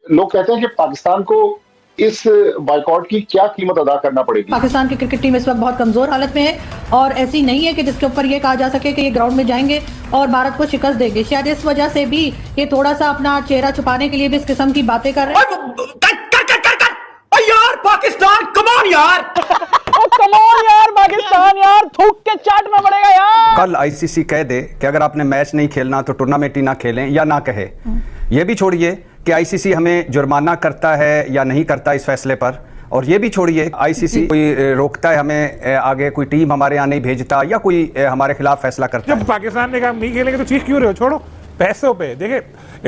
लोग कहते हैं कि पाकिस्तान को इस बाइकॉट की क्या कीमत अदा करना पड़ेगी। पाकिस्तान की क्रिकेट टीम इस वक्त बहुत कमजोर हालत में है और ऐसी नहीं है कि जिसके ऊपर ये कहा जा सके कि ये ग्राउंड में जाएंगे और भारत को शिकस्त देंगे। शायद इस वजह से भी ये थोड़ा सा अपना चेहरा छुपाने के लिए भी इस किस्म की बातें कर रहे हैं। यार पाकिस्तान कमान यार कमॉन यार पाकिस्तान यार, थूक के चाटना पड़ेगा यार। कल आईसीसी कह दे कि अगर आपने मैच नहीं खेलना तो टूर्नामेंट ही ना खेलें, या ना कहे। ये भी छोड़िए कि आईसीसी हमें जुर्माना करता है या नहीं करता इस फैसले पर, और ये भी छोड़िए आईसीसी कोई रोकता है हमें, आगे कोई टीम हमारे यहाँ नहीं भेजता या कोई हमारे खिलाफ फैसला करता है। जब पाकिस्तान ने कहा नहीं खेलेंगे तो चीख क्यों रहे हो, छोड़ो पैसों पे। देखिए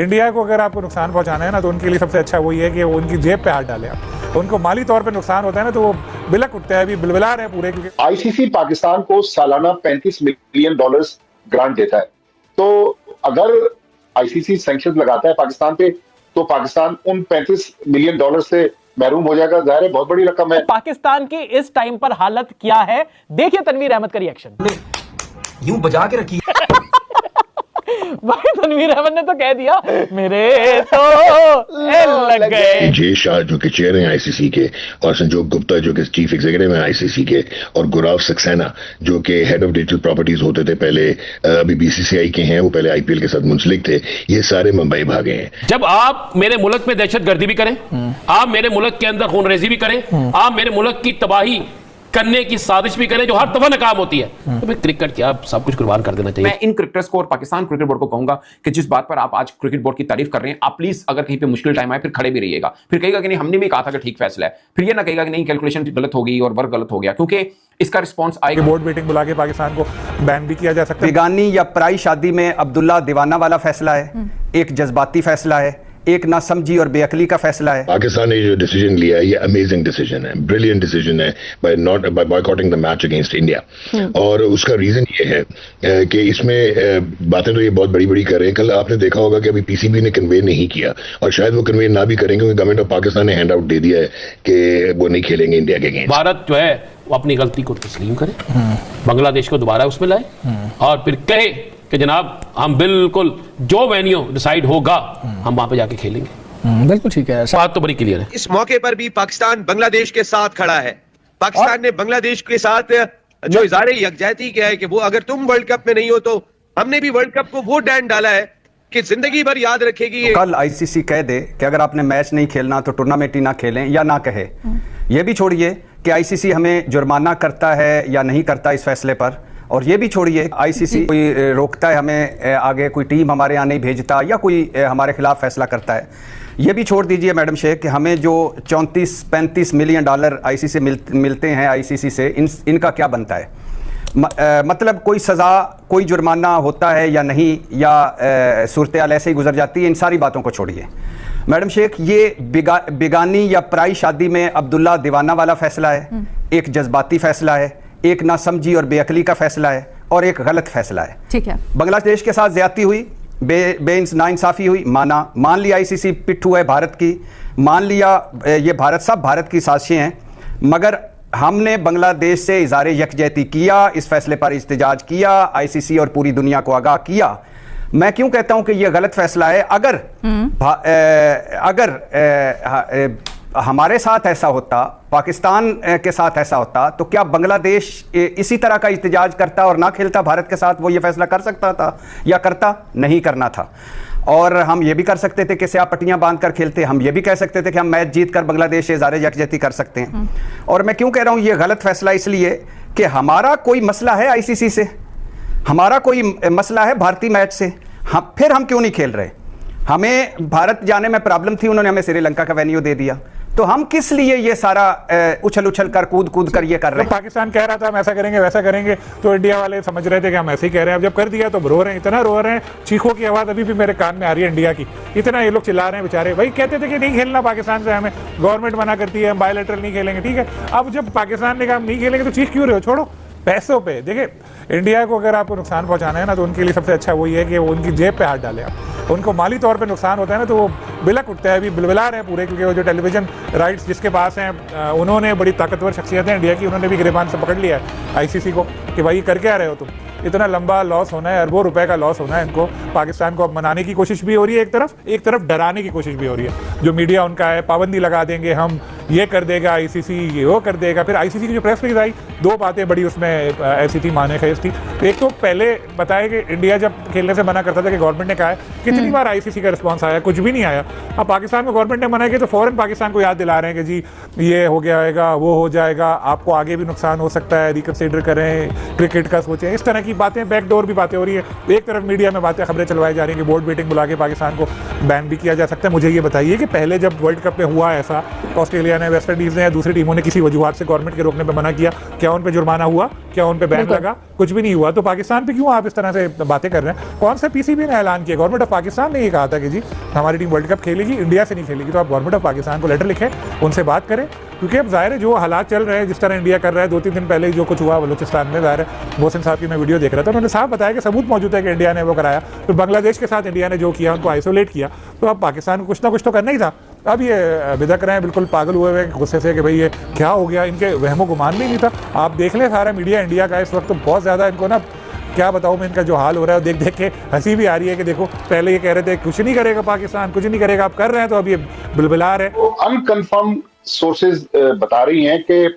इंडिया को अगर आपको नुकसान पहुंचाना है ना तो उनके लिए सबसे अच्छा वही है कि वो उनकी जेब पे हाथ डाले। आप उनको माली तौर पे नुकसान होता है ना तो वो बिलक उठते हैं, अभी बिलबिला रहे हैं पूरे। क्योंकि आईसीसी पाकिस्तान को सालाना $35 मिलियन ग्रांट देता है, तो अगर आईसीसी सैंक्शन लगाता है पाकिस्तान पे तो पाकिस्तान उन $35 मिलियन से महरूम हो जाएगा। जाहिर है बहुत बड़ी रकम है। पाकिस्तान की इस टाइम पर हालत क्या है, देखिए तनवीर अहमद का रिएक्शन। यूं बजा के रखी भाई तनवीर अहमद ने तो कह दिया मेरे तो लग गए। जय शाह जो कि चेयर हैं आईसीसी के, और संजोग गुप्ता जो कि चीफ एग्जीक्यूटिव हैं आईसीसी के, और गुराव सक्सेना जो कि हेड ऑफ डिजिटल प्रॉपर्टीज होते थे पहले, अभी बीसीसीआई के हैं, वो पहले आईपीएल के साथ मुंसलिक थे, ये सारे मुंबई भागे हैं। जब आप मेरे मुल्क में दहशतगर्दी भी करें, आप मेरे मुल्क के अंदर खूनरेजी भी करें, आप मेरे मुल्क की तबाही करने की साजिश भी करें जो हर दफा नाकाम होती है, तो भाई क्रिकेट क्या सब कुछ कुर्बान कर देना चाहिए। मैं इन क्रिकेटर्स को और पाकिस्तान क्रिकेट बोर्ड को कहूंगा कि जिस बात पर आप आज क्रिकेट बोर्ड की तारीफ कर रहे हैं, आप प्लीज अगर कहीं पे मुश्किल टाइम आए फिर खड़े भी रहिएगा। फिर कहेगा कि नहीं हमने भी कहा था कि ठीक फैसला है, फिर ये ना कहेगा कि नहीं कैलकुलेशन गलत हो गई और वर्क गलत हो गया, क्योंकि इसका रिस्पॉन्स आएगा। बोर्ड मीटिंग बुला के पाकिस्तान को बैन भी किया जा सकता है। बेगानी या पराई शादी में अब्दुल्ला दीवाना वाला फैसला है, एक जज्बाती फैसला है, एक नासमझी और बेअकली का फैसला है। पाकिस्तान ने जो डिसीजन लिया है ये अमेजिंग डिसीजन है, ब्रिलियंट डिसीजन है by boycotting the match against India. और उसका रीजन ये है कि इसमें बातें तो ये बहुत बड़ी बड़ी कर रहे हैं। कल आपने देखा होगा कि अभी पीसीबी ने कन्वे नहीं किया, और शायद वो कन्वे ना भी करेंगे क्योंकि गवर्नमेंट ऑफ पाकिस्तान ने हैंड आउट दे दिया है कि वो नहीं खेलेंगे इंडिया के अगेंस्ट। भारत जो है वो अपनी गलती को तस्लीम करे, बांग्लादेश को दोबारा उसमें लाए और फिर कहे कि जनाब हम बिल्कुल जो वेन्यू डिसाइड होगा हम वहां पे जाके खेलेंगे। बिल्कुल ठीक है, बात तो बड़ी क्लियर है। इस मौके पर भी पाकिस्तान बांग्लादेश के साथ खड़ा है। पाकिस्तान ने बांग्लादेश के साथ जो इज़हार यकजहती किया है कि वो अगर तुम वर्ल्ड कप में नहीं हो तो हमने भी वर्ल्ड कप को वो डैन डाला है कि जिंदगी भर याद रखेगी। तो कल आईसीसी कह दे कि अगर आपने मैच नहीं खेलना तो टूर्नामेंट ही ना खेलें, या ना कहे। ये भी छोड़िए कि आईसीसी हमें जुर्माना करता है या नहीं करता इस फैसले पर, और ये भी छोड़िए आईसीसी कोई रोकता है हमें, आगे कोई टीम हमारे यहाँ नहीं भेजता या कोई हमारे खिलाफ फैसला करता है। ये भी छोड़ दीजिए मैडम शेख कि हमें जो 34-35 मिलियन डॉलर आईसीसी मिलते हैं आईसीसी से, इनका क्या बनता है। मतलब कोई सज़ा कोई जुर्माना होता है या नहीं, या सूरत हाल ऐसे ही गुजर जाती है, इन सारी बातों को छोड़िए मैडम शेख। ये बेगानी या पराई शादी में अब्दुल्ला दीवाना वाला फैसला है, एक जज्बाती फैसला है, एक नासमझी और बेअकली का फैसला है, और एक गलत फैसला है। ठीक है, बांग्लादेश के साथ ज्यादती हुई, नाइंसाफी हुई, मान लिया आईसीसी पिट्ठू है भारत की, मान लिया ये भारत की साजिशें हैं, मगर हमने बांग्लादेश से इज़हार यकजहती किया, इस फैसले पर इस्तिजाज किया, आईसीसी और पूरी दुनिया को आगाह किया। मैं क्यों कहता हूं कि यह गलत फैसला है। अगर हमारे साथ ऐसा होता, पाकिस्तान के साथ ऐसा होता, तो क्या बांग्लादेश इसी तरह का इस्तिजाज करता और ना खेलता भारत के साथ? वो ये फैसला कर सकता था या करता? नहीं करना था। और हम ये भी कर सकते थे कि स्याह पट्टियां बांध कर खेलते, हम ये भी कह सकते थे कि हम मैच जीत कर बांग्लादेश से इज़हार यकजहती कर सकते हैं। और मैं क्यों कह रहा हूं ये गलत फैसला, इसलिए कि हमारा कोई मसला है आईसीसी से, हमारा कोई मसला है भारतीय मैच से, फिर हम क्यों नहीं खेल रहे? हमें भारत जाने में प्रॉब्लम थी, उन्होंने हमें श्रीलंका का वेन्यू दे दिया, तो हम किस लिए ये सारा उछल उछल कर कूद कर ये कर रहे हैं? तो पाकिस्तान कह रहा था हम ऐसा करेंगे वैसा करेंगे, तो इंडिया वाले समझ रहे थे कि हम ऐसे ही कह रहे हैं। अब जब कर दिया तो रो रहे हैं, इतना रो रहे हैं, चीखों की आवाज अभी भी मेरे कान में आ रही है इंडिया की, इतना ये लोग चिल्ला रहे हैं बेचारे। भाई कहते थे कि नहीं खेलना पाकिस्तान से, हमें गवर्नमेंट मना करती है, हम बायलैटरल नहीं खेलेंगे, ठीक है। अब जब पाकिस्तान ने कहा हम नहीं खेलेंगे तो चीख क्यों रहे हो, छोड़ो पैसों पे। देखिए इंडिया को अगर आपको नुकसान पहुंचाना है ना तो उनके लिए सबसे अच्छा वही है कि वो उनकी जेब पे हाथ डाले। आप उनको माली तौर पे नुकसान होता है ना, तो वो बिलक उठते हैं, अभी बिलबिला रहे हैं पूरे, क्योंकि वो जो टेलीविजन राइट्स जिसके पास हैं उन्होंने, बड़ी ताकतवर शख्सियत है इंडिया की, उन्होंने भी गिरबान से पकड़ लिया है आईसीसी को कि भाई कर क्या रहे हो तुम, इतना लंबा लॉस होना है, अरबों रुपए का लॉस होना है इनको। पाकिस्तान को अब मनाने की कोशिश भी हो रही है एक तरफ डराने की कोशिश भी हो रही है। जो मीडिया उनका है, पाबंदी लगा देंगे हम, ये कर देगा आईसीसी, ये वो कर देगा। फिर आईसीसी की जो प्रेस रिलीज आई, दो बातें बड़ी उसमें ऐसी थी माने खेज थी। एक तो पहले बताया कि इंडिया जब खेलने से मना करता था कि गवर्नमेंट ने कहा है, कितनी बार आईसीसी का रिस्पॉन्स आया, कुछ भी नहीं आया। अब पाकिस्तान को गवर्नमेंट ने मना किया तो फौरन पाकिस्तान को याद दिला रहे हैं कि जी ये हो जाएगा, वो हो जाएगा, आपको आगे भी नुकसान हो सकता है, रिकंसिडर करें, क्रिकेट का सोचें। इस तरह की बातें, बैकडोर भी बातें हो रही है। एक तरफ मीडिया में बातें, खबरें चलवाई जा रही हैं कि बोर्ड मीटिंग बुला के पाकिस्तान को बैन भी किया जा सकता है। मुझे ये बताइए कि पहले जब वर्ल्ड कप में हुआ ऐसा, ऑस्ट्रेलिया ने, वेस्ट इंडीज ने या दूसरी टीमों ने किसी वजूहत से गवर्नमेंट के रोकने पर मना किया, क्या उन पर जुर्माना हुआ, क्या उन पर बैन लगा? कुछ भी नहीं हुआ। तो पाकिस्तान पे क्यों आप इस तरह से बातें कर रहे हैं? कौन सा पीसीबी ने ऐलान किया? गवर्नमेंट ऑफ पाकिस्तान ने ये कहा था कि जी हमारी टीम वर्ल्ड कप खेलेगी, इंडिया से नहीं खेलेगी। तो आप गवर्नमेंट ऑफ पाकिस्तान को लेटर लिखें, उनसे बात करें, क्योंकि अब जाहिर है जो हालात चल रहे हैं, जिस तरह इंडिया कर रहा है, 2-3 दिन पहले जो कुछ हुआ बलूचिस्तान में, जाहिर है मोहसिन साहब की मैं वीडियो देख रहा था, उन्होंने साफ बताया कि सबूत मौजूद है कि इंडिया ने वो कराया। तो बांग्लादेश के साथ इंडिया ने जो किया, उनको आइसोलेट किया, तो अब पाकिस्तान को कुछ ना कुछ तो करना ही था। अब ये बिदक रहे हैं, बिल्कुल पागल हुए हुए गुस्से से कि भाई ये क्या हो गया, इनके वहमो गुमान भी नहीं था। आप देख लें सारा मीडिया इंडिया का इस वक्त तो बहुत ज़्यादा, इनको ना क्या बताऊँ मैं, इनका जो हाल हो रहा है देख देख के हंसी भी आ रही है कि देखो पहले ये कह रहे थे कुछ नहीं करेगा पाकिस्तान, कुछ नहीं करेगा, आप कर रहे हैं, तो अब ये बिलबिला रहे हैं। अनकन्फर्म सोर्सेज बता रही हैं कि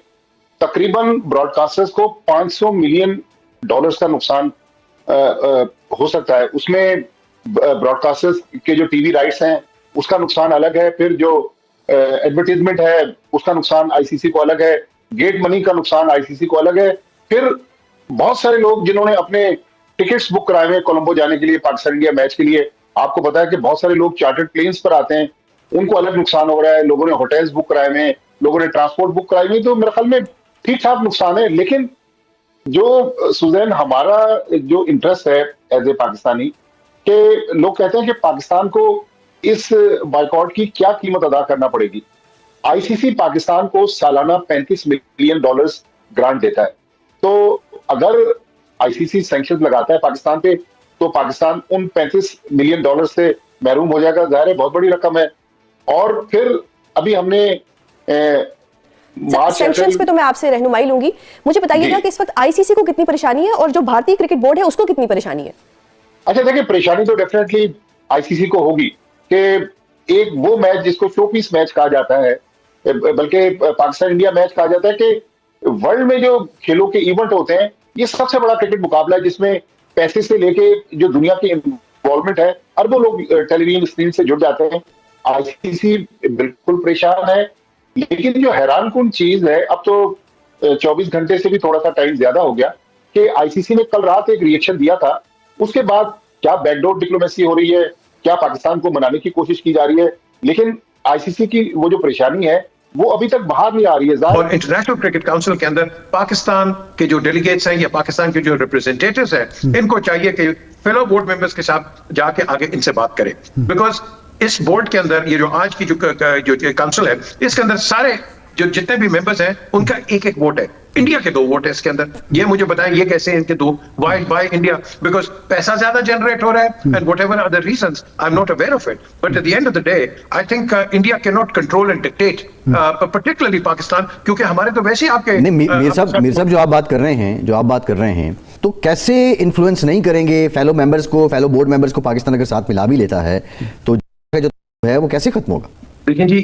तकरीबन ब्रॉडकास्टर्स को $500 मिलियन का नुकसान हो सकता है। उसमें ब्रॉडकास्टर्स के जो टीवी राइट्स हैं उसका नुकसान अलग है, फिर जो एडवर्टीजमेंट है उसका नुकसान आईसीसी को अलग है, गेट मनी का नुकसान आईसीसी को अलग है। फिर बहुत सारे लोग जिन्होंने अपने टिकट्स बुक कराए हुए कोलंबो जाने के लिए, पाकिस्तान इंडिया मैच के लिए, आपको पता है कि बहुत सारे लोग चार्टर्ड प्लेन्स पर आते हैं, उनको अलग नुकसान हो रहा है। लोगों ने होटल्स बुक कराए हुए, लोगों ने ट्रांसपोर्ट बुक कराई हुई, तो मेरे ख्याल में ठीक ठाक नुकसान है। लेकिन जो सुजैन हमारा जो इंटरेस्ट है एज ए पाकिस्तानी, कि लोग कहते हैं कि पाकिस्तान को इस बाइकॉट की क्या कीमत अदा करना पड़ेगी। आईसीसी पाकिस्तान को सालाना $35 मिलियन ग्रांट देता है, तो अगर आईसीसी सैंक्शन लगाता है पाकिस्तान पे, तो पाकिस्तान उन $35 मिलियन से महरूम हो जाएगा। जाहिर है बहुत बड़ी रकम है। और फिर अभी हमने सैंक्शंस पे तो मैं आपसे रहनुमाई लूंगी। मुझे बताइएगा कि इस वक्त आईसीसी को कितनी परेशानी है और जो भारतीय क्रिकेट बोर्ड है उसको कितनी परेशानी है? अच्छा देखिए, परेशानी तो डेफिनेटली आईसीसी को होगी कि एक वो मैच जिसको शोपीस मैच कहा जाता है, बल्कि पाकिस्तान इंडिया मैच कहा जाता है, कि वर्ल्ड में जो खेलों के इवेंट होते हैं ये सबसे बड़ा क्रिकेट मुकाबला है, जिसमें पैसे से लेके जो दुनिया की इन्वॉल्वमेंट है, अरबों लोग टेलीविजन स्क्रीन से जुड़ जाते हैं। आईसीसी बिल्कुल परेशान है। लेकिन जो हैरानकुन चीज है, अब तो 24 घंटे से भी थोड़ा सा टाइम ज्यादा हो गया, कि आईसीसी ने कल रात एक रिएक्शन दिया था। उसके बाद क्या बैकडोर डिप्लोमेसी हो रही है, क्या पाकिस्तान को मनाने की कोशिश की जा रही है, लेकिन आईसीसी की वो जो परेशानी है वो अभी तक बाहर नहीं आ रही है। और इंटरनेशनल क्रिकेट काउंसिल के अंदर पाकिस्तान के जो डेलीगेट्स हैं या पाकिस्तान के जो रिप्रेजेंटेटिव्स हैं, इनको चाहिए कि फेलो बोर्ड मेंबर्स के साथ जाके आगे इनसे बात करें। बिकॉज इस बोर्ड के अंदर ये जो आज की जो काउंसिल है, इसके अंदर सारे जो जितने भी मेंबर्स हैं उनका एक एक वोट है। इंडिया के 2 वोट है इसके अंदर। ये मुझे बताएं ये कैसे इनके 2? Why India? बिकॉज पैसा ज्यादा जनरेट हो रहा है and whatever other reasons, I am not aware of it, but at the end of the day I think India can not control and dictate, particularly Pakistan, क्योंकि हमारे तो वैसे ही आपके मीर साहब जो आप बात कर रहे हैं तो कैसे इन्फ्लुएंस नहीं करेंगे फेलो मेंबर्स को, फेलो बोर्ड मेंबर्स को? पाकिस्तान अगर साथ मिला भी लेता है तो जो है वो कैसे खत्म होगा? देखिए जी,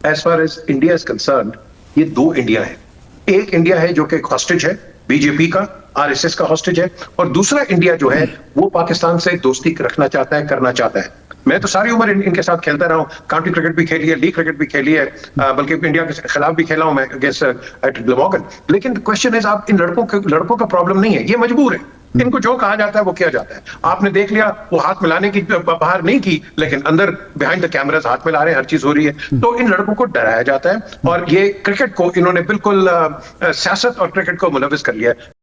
as far as India is concerned, ये 2 इंडिया है। एक इंडिया है जो कि हॉस्टेज है बीजेपी का, आरएसएस का हॉस्टेज है, और दूसरा इंडिया जो है वो पाकिस्तान से दोस्ती रखना चाहता है, करना चाहता है। मैं तो सारी उम्र इनके साथ खेलता रहा हूँ, काउंटी क्रिकेट भी खेली है, लीग क्रिकेट भी खेली है, बल्कि इंडिया के खिलाफ भी खेला हूं मैं अगेंस्ट एट ग्लैमॉर्गन। लेकिन क्वेश्चन इज, आप इन लड़कों का प्रॉब्लम नहीं है, ये मजबूर है। इनको जो कहा जाता है वो किया जाता है। आपने देख लिया वो हाथ मिलाने की बाहर नहीं की, लेकिन अंदर बिहाइंड द कैमरास हाथ मिला रहे हैं, हर चीज हो रही है। तो इन लड़कों को डराया जाता है और ये क्रिकेट को इन्होंने बिल्कुल सियासत और क्रिकेट को मुलविस कर लिया है।